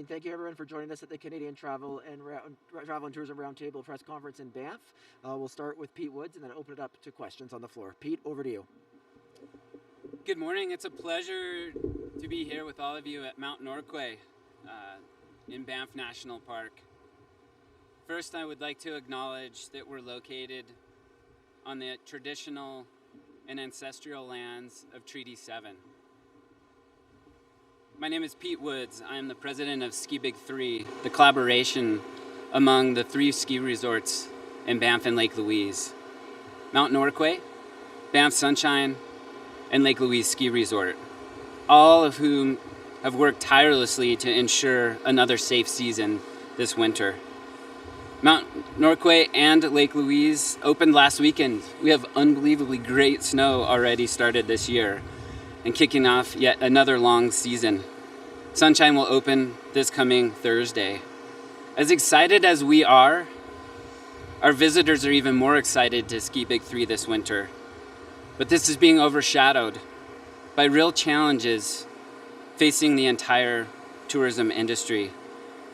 Thank you, everyone, for joining us at the Canadian Travel and Tourism Roundtable press conference in Banff. We'll start with Pete Woods and then open it up to questions on the floor. Pete, over to you. Good morning. It's a pleasure to be here with all of you at Mount Norquay in Banff National Park. First, I would like to acknowledge that we're located on the traditional and ancestral lands of Treaty 7. My name is Pete Woods. I am the president of Ski Big 3, the collaboration among the 3 ski resorts in Banff and Lake Louise. Mount Norquay, Banff Sunshine, and Lake Louise Ski Resort, all of whom have worked tirelessly to ensure another safe season this winter. Mount Norquay and Lake Louise opened last weekend. We have unbelievably great snow already started this year and kicking off yet another long season. Sunshine will open this coming Thursday. As excited as we are, our visitors are even more excited to Ski Big 3 this winter. But this is being overshadowed by real challenges facing the entire tourism industry,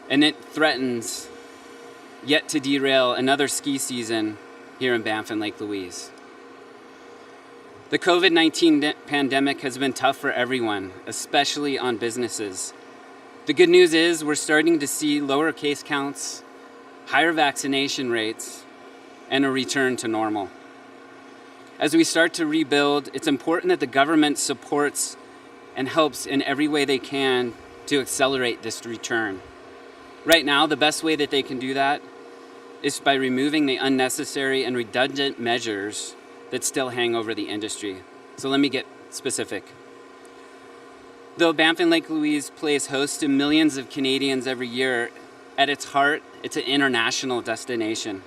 and it threatens yet to derail another ski season here in Banff and Lake Louise. The COVID-19 pandemic has been tough for everyone, especially on businesses. The good news is we're starting to see lower case counts, higher vaccination rates, and a return to normal. As we start to rebuild, it's important that the government supports and helps in every way they can to accelerate this return. Right now, the best way that they can do that is by removing the unnecessary and redundant measures that still hang over the industry. So let me get specific. Though Banff and Lake Louise plays host to millions of Canadians every year, at its heart, it's an international destination,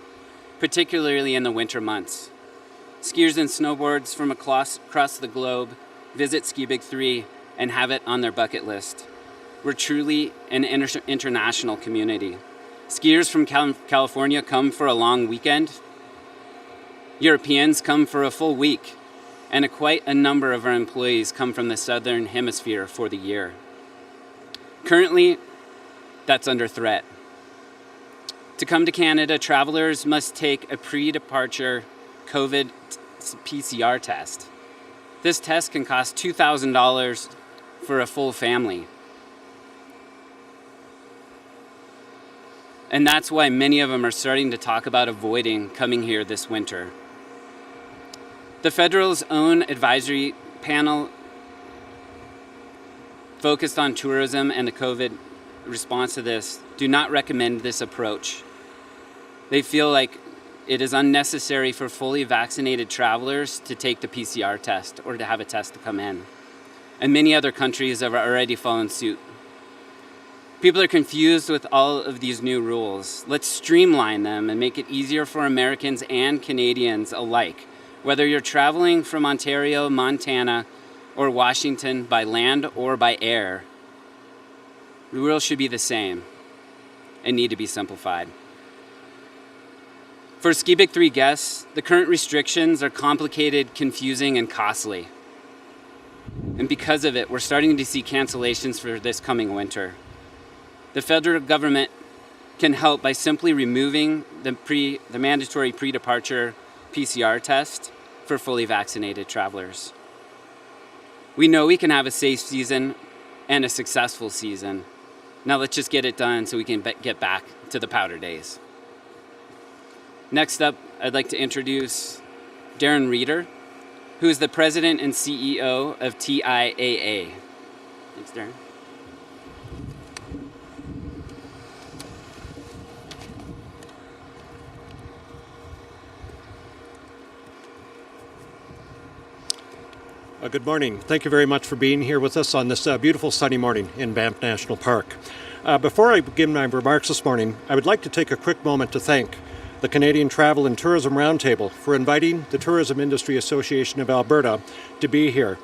particularly in the winter months. Skiers and snowboards from across the globe visit Ski Big 3 and have it on their bucket list. We're truly an international community. Skiers from California come for a long weekend. Europeans come for a full week, and quite a number of our employees come from the Southern Hemisphere for the year. Currently, that's under threat. To come to Canada, travelers must take a pre-departure COVID PCR test. This test can cost $2,000 for a full family. And that's why many of them are starting to talk about avoiding coming here this winter. The federal's own advisory panel focused on tourism and the COVID response to this do not recommend this approach. They feel like it is unnecessary for fully vaccinated travelers to take the PCR test or to have a test to come in. And many other countries have already followed suit. People are confused with all of these new rules. Let's streamline them and make it easier for Americans and Canadians alike. Whether you're traveling from Ontario, Montana, or Washington by land or by air, the rules should be the same and need to be simplified. For Ski Big 3 guests, the current restrictions are complicated, confusing, and costly. And because of it, we're starting to see cancellations for this coming winter. The federal government can help by simply removing the mandatory pre-departure PCR test for fully vaccinated travelers. We know we can have a safe season and a successful season. Now let's just get it done so we can get back to the powder days. Next up, I'd like to introduce Darren Reeder, who is the president and CEO of TIAA. Thanks, Darren. Good morning. Thank you very much for being here with us on this beautiful sunny morning in Banff National Park. Before I begin my remarks this morning, I would like to take a quick moment to thank the Canadian Travel and Tourism Roundtable for inviting the Tourism Industry Association of Alberta to be here.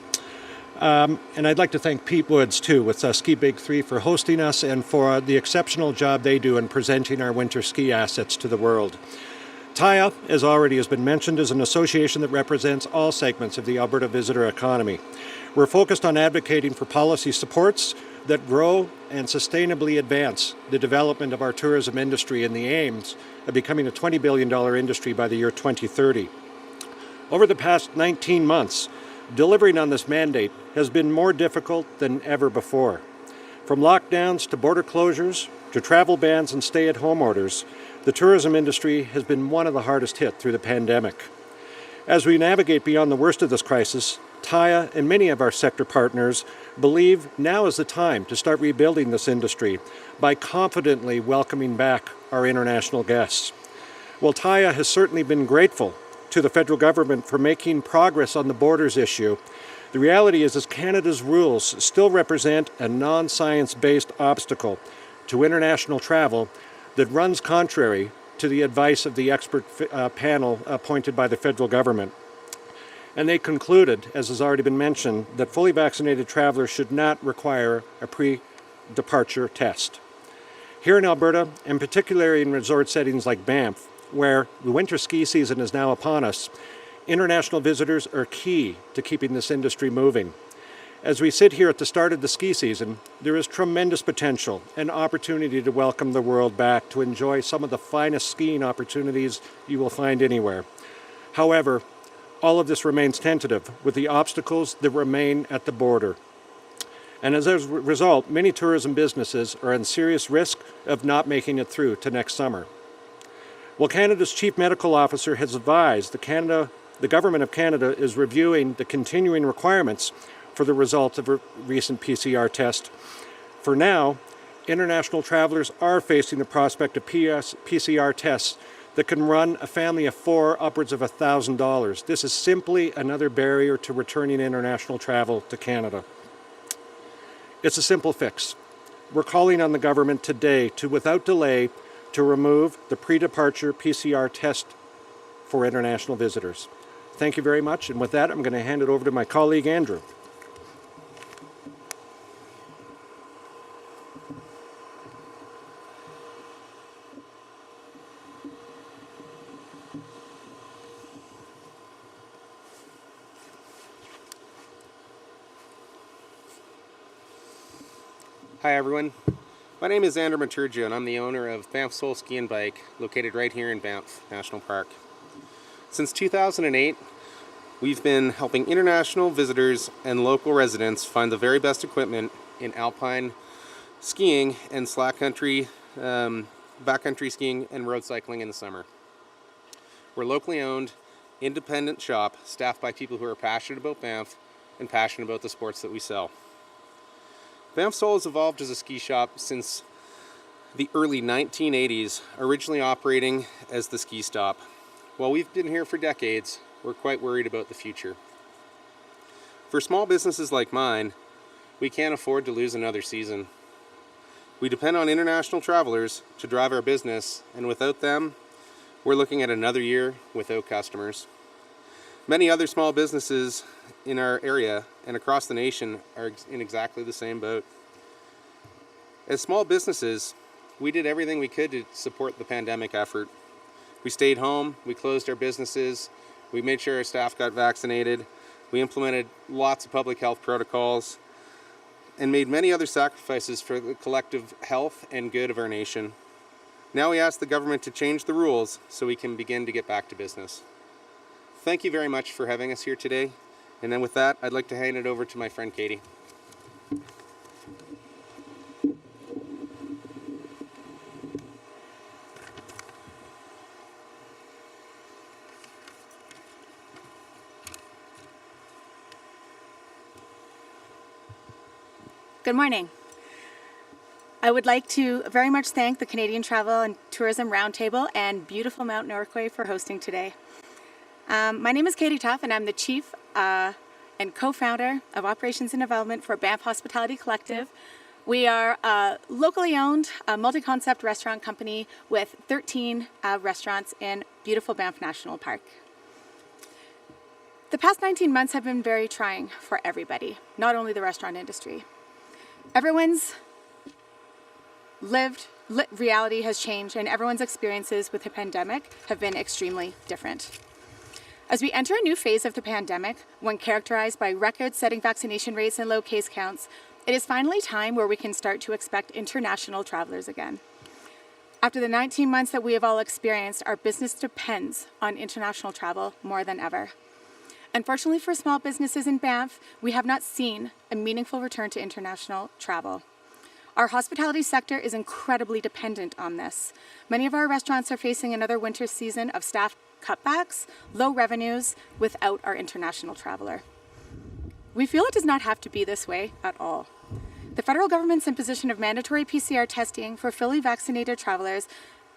And I'd like to thank Pete Woods, too, with Ski Big 3 for hosting us and for the exceptional job they do in presenting our winter ski assets to the world. TIA, as already has been mentioned, is an association that represents all segments of the Alberta visitor economy. We're focused on advocating for policy supports that grow and sustainably advance the development of our tourism industry in the aims of becoming a $20 billion industry by the year 2030. Over the past 19 months, delivering on this mandate has been more difficult than ever before. From lockdowns to border closures to travel bans and stay-at-home orders, the tourism industry has been one of the hardest hit through the pandemic. As we navigate beyond the worst of this crisis, TAIA and many of our sector partners believe now is the time to start rebuilding this industry by confidently welcoming back our international guests. While TAIA has certainly been grateful to the federal government for making progress on the borders issue, the reality is Canada's rules still represent a non-science-based obstacle to international travel that runs contrary to the advice of the expert panel appointed by the federal government. And they concluded, as has already been mentioned, that fully vaccinated travelers should not require a pre-departure test. Here in Alberta, and particularly in resort settings like Banff, where the winter ski season is now upon us, international visitors are key to keeping this industry moving. As we sit here at the start of the ski season, there is tremendous potential and opportunity to welcome the world back to enjoy some of the finest skiing opportunities you will find anywhere. However, all of this remains tentative with the obstacles that remain at the border. And as a result, many tourism businesses are in serious risk of not making it through to next summer. Well, Canada's Chief Medical Officer has advised the Government of Canada is reviewing the continuing requirements for the results of a recent PCR test. For now, international travelers are facing the prospect of PCR tests that can run a family of four upwards of $1,000. This is simply another barrier to returning international travel to Canada. It's a simple fix. We're calling on the government today to, without delay, to remove the pre-departure PCR test for international visitors. Thank you very much, and with that, I'm going to hand it over to my colleague, Andrew. Hi everyone, my name is Andrew Maturgia and I'm the owner of Banff Soul Ski and Bike, located right here in Banff National Park. Since 2008, we've been helping international visitors and local residents find the very best equipment in alpine skiing and slack country, backcountry skiing and road cycling in the summer. We're a locally owned, independent shop staffed by people who are passionate about Banff and passionate about the sports that we sell. Banff Soul has evolved as a ski shop since the early 1980s, originally operating as the ski stop. While we've been here for decades, we're quite worried about the future. For small businesses like mine, we can't afford to lose another season. We depend on international travelers to drive our business, and without them, we're looking at another year without customers. Many other small businesses in our area and across the nation are in exactly the same boat. As small businesses, we did everything we could to support the pandemic effort. We stayed home, we closed our businesses, we made sure our staff got vaccinated, we implemented lots of public health protocols, and made many other sacrifices for the collective health and good of our nation. Now we ask the government to change the rules so we can begin to get back to business. Thank you very much for having us here today. And then with that, I'd like to hand it over to my friend Katie. Good morning. I would like to very much thank the Canadian Travel and Tourism Roundtable and beautiful Mount Norquay for hosting today. My name is Katie Tuff and I'm the Chief and co-founder of Operations and Development for Banff Hospitality Collective. We are a locally owned multi-concept restaurant company with 13 restaurants in beautiful Banff National Park. The past 19 months have been very trying for everybody, not only the restaurant industry. Everyone's lived reality has changed and everyone's experiences with the pandemic have been extremely different. As we enter a new phase of the pandemic, one characterized by record-setting vaccination rates and low case counts, it is finally time where we can start to expect international travelers again. After the 19 months that we have all experienced, our business depends on international travel more than ever. Unfortunately for small businesses in Banff, we have not seen a meaningful return to international travel. Our hospitality sector is incredibly dependent on this. Many of our restaurants are facing another winter season of staff cutbacks, low revenues, without our international traveler. We feel it does not have to be this way at all. The federal government's imposition of mandatory PCR testing for fully vaccinated travelers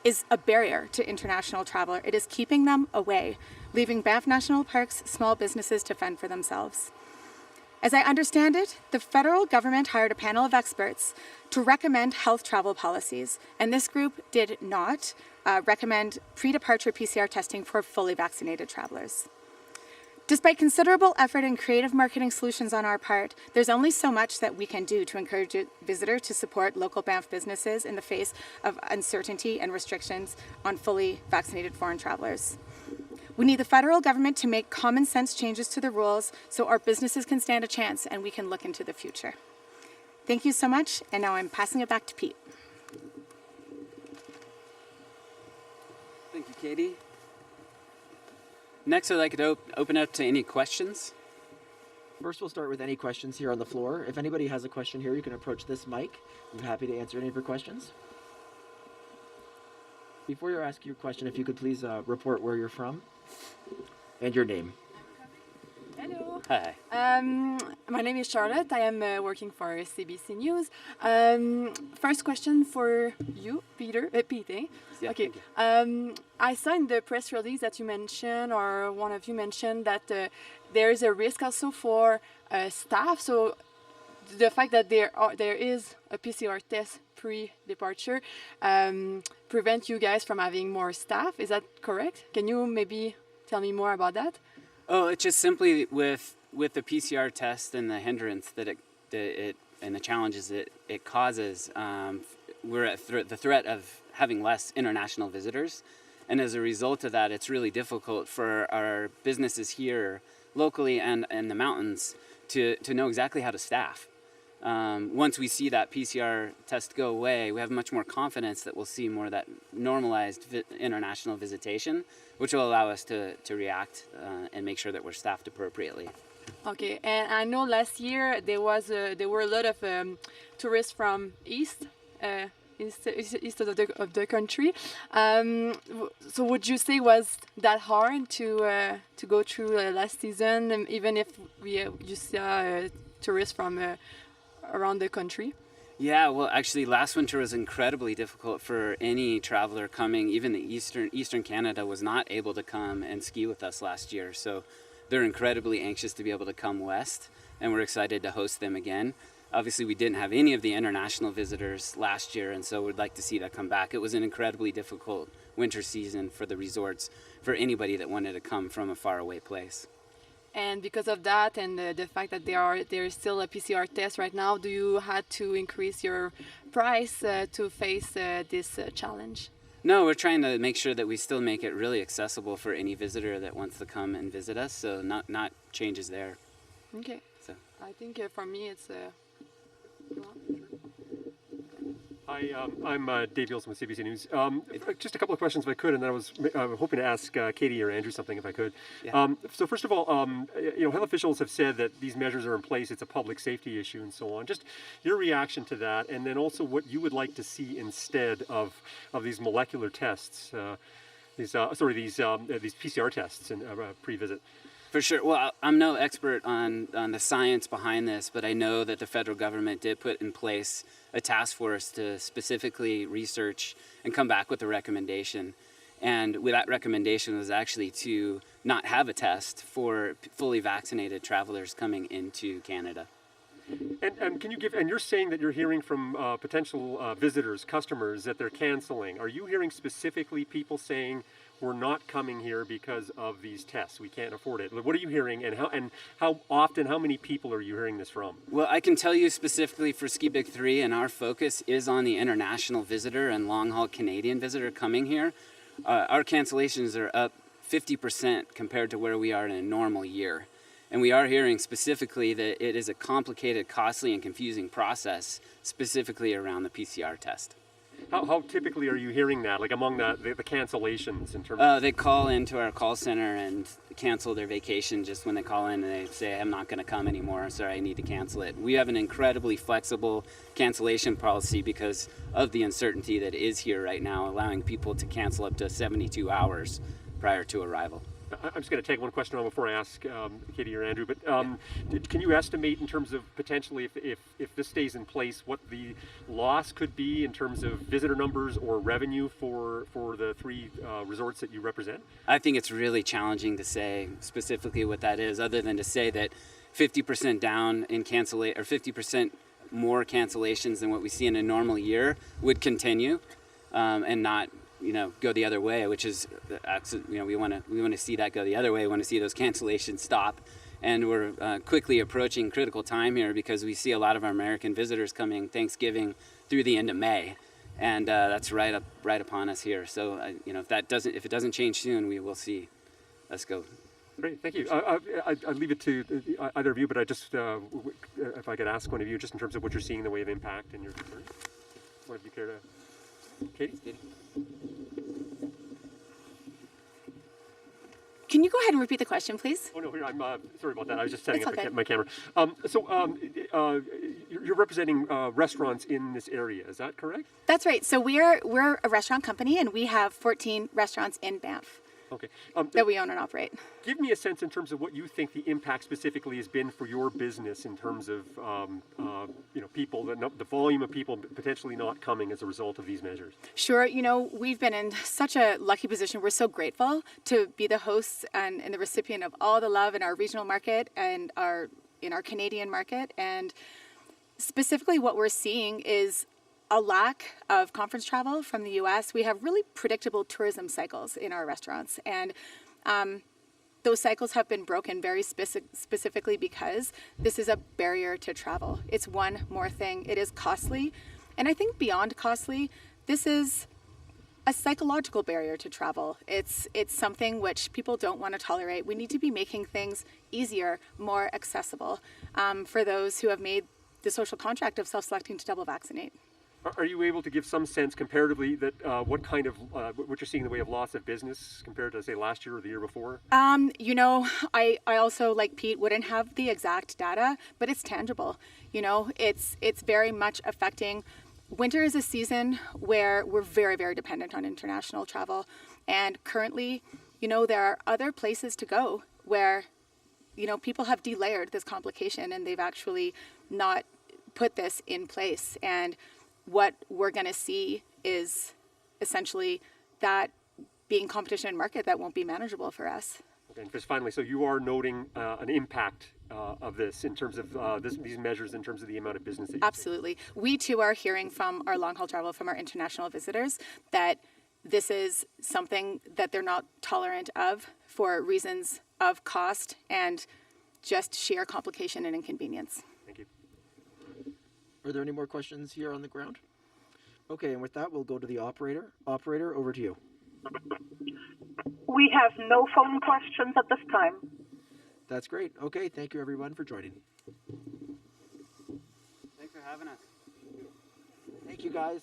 is a barrier to international travel. It is keeping them away, leaving Banff National Park's small businesses to fend for themselves. As I understand it, the federal government hired a panel of experts to recommend health travel policies, and this group did not recommend pre-departure PCR testing for fully vaccinated travelers. Despite considerable effort and creative marketing solutions on our part, there's only so much that we can do to encourage a visitor to support local Banff businesses in the face of uncertainty and restrictions on fully vaccinated foreign travelers. We need the federal government to make common sense changes to the rules so our businesses can stand a chance and we can look into the future. Thank you so much, and now I'm passing it back to Pete. Thank you, Katie. Next, I'd like to open up to any questions. First, we'll start with any questions here on the floor. If anybody has a question here, you can approach this mic. I'm happy to answer any of your questions. Before you ask your question, if you could please report where you're from and your name. Hello. Hi. My name is Charlotte. I am working for CBC News. First question for you, Peter. Pete, eh? Yeah, okay. I saw in the press release that you mentioned, or one of you mentioned, that there is a risk also for staff. So the fact that there is a PCR test pre-departure prevent you guys from having more staff. Is that correct? Can you maybe tell me more about that? Oh, it's just simply with the PCR test and the hindrance that it and the challenges it causes. We're at the threat of having less international visitors, and as a result of that, it's really difficult for our businesses here locally and in the mountains to know exactly how to staff. Once we see that PCR test go away, we have much more confidence that we'll see more of that normalized international visitation, which will allow us to react and make sure that we're staffed appropriately. Okay, and I know last year there were a lot of tourists from east of the country. So would you say was that hard to go through last season, even if you saw tourists from around the country? Yeah, well, actually, last winter was incredibly difficult for any traveler coming. Even the Eastern Canada was not able to come and ski with us last year. So they're incredibly anxious to be able to come west, and we're excited to host them again. Obviously, we didn't have any of the international visitors last year, and so we'd like to see that come back. It was an incredibly difficult winter season for the resorts, for anybody that wanted to come from a faraway place. And because of that, and the fact that there is still a PCR test right now, do you had to increase your price to face this challenge? No, we're trying to make sure that we still make it really accessible for any visitor that wants to come and visit us. So not changes there. Okay. So I think for me it's. Hi, I'm Dave Gilson with CBC News. Just a couple of questions if I could, and then I was hoping to ask Katie or Andrew something if I could. Yeah. So first of all, health officials have said that these measures are in place. It's a public safety issue and so on. Just your reaction to that, and then also what you would like to see instead of these molecular tests, these PCR tests and pre-visit. For sure. Well, I'm no expert on the science behind this, but I know that the federal government did put in place a task force to specifically research and come back with a recommendation. And with that recommendation was actually to not have a test for fully vaccinated travelers coming into Canada. And can you give? And you're saying that you're hearing from potential visitors, customers, that they're canceling. Are you hearing specifically people saying, "We're not coming here because of these tests. We can't afford it"? What are you hearing, and how often? How many people are you hearing this from? Well, I can tell you specifically for Ski Big 3, and our focus is on the international visitor and long-haul Canadian visitor coming here. Our cancellations are up 50% compared to where we are in a normal year. And we are hearing specifically that it is a complicated, costly, and confusing process, specifically around the PCR test. How typically are you hearing that, like among the cancellations in terms of... They call into our call center and cancel their vacation just when they call in and they say, I'm not going to come anymore, sorry, I need to cancel it. We have an incredibly flexible cancellation policy because of the uncertainty that is here right now, allowing people to cancel up to 72 hours prior to arrival. I'm just going to take one question on before I ask Katie or Andrew, but can you estimate in terms of potentially if this stays in place, what the loss could be in terms of visitor numbers or revenue for the three resorts that you represent? I think it's really challenging to say specifically what that is, other than to say that 50% down in or 50% more cancellations than what we see in a normal year would continue and not go the other way, which is, we want to see that go the other way. We want to see those cancellations stop, and we're quickly approaching critical time here because we see a lot of our American visitors coming Thanksgiving through the end of May, and that's right upon us here. So if it doesn't change soon, we will see us go. Great, thank you. I'd leave it to either of you, but I just if I could ask one of you, just in terms of what you're seeing in the way of impact and your concerns. What if you care to, Katie? Can you go ahead and repeat the question, please? Oh, no, here, I'm sorry about that. I was just setting That's up okay. my camera. You're representing restaurants in this area, is that correct? That's right. So we're a restaurant company, and we have 14 restaurants in Banff Okay. that we own and operate. Give me a sense in terms of what you think the impact specifically has been for your business in terms of people, the volume of people potentially not coming as a result of these measures. Sure. We've been in such a lucky position. We're so grateful to be the hosts and the recipient of all the love in our regional market and in our Canadian market. And specifically what we're seeing is a lack of conference travel from the U.S. We have really predictable tourism cycles in our restaurants. And those cycles have been broken very specifically because this is a barrier to travel. It's one more thing. It is costly. And I think beyond costly, this is a psychological barrier to travel. It's something which people don't want to tolerate. We need to be making things easier, more accessible for those who have made the social contract of self-selecting to double vaccinate. Are you able to give some sense comparatively that what kind of what you're seeing in the way of loss of business compared to, say, last year or the year before? I also, like Pete, wouldn't have the exact data, but it's tangible. It's very much affecting. Winter is a season where we're very, very dependent on international travel, and currently, there are other places to go where, people have delayered this complication and they've actually not put this in place. And what we're going to see is essentially that being competition in market that won't be manageable for us. Okay, and just finally, so you are noting an impact of this in terms of these measures in terms of the amount of business that you Absolutely. We too are hearing from our long haul travel, from our international visitors, that this is something that they're not tolerant of for reasons of cost and just sheer complication and inconvenience. Thank you. Are there any more questions here on the ground? Okay, and with that, we'll go to the operator. Operator, over to you. We have no phone questions at this time. That's great. Okay, thank you everyone for joining. Thanks for having us. Thank you guys.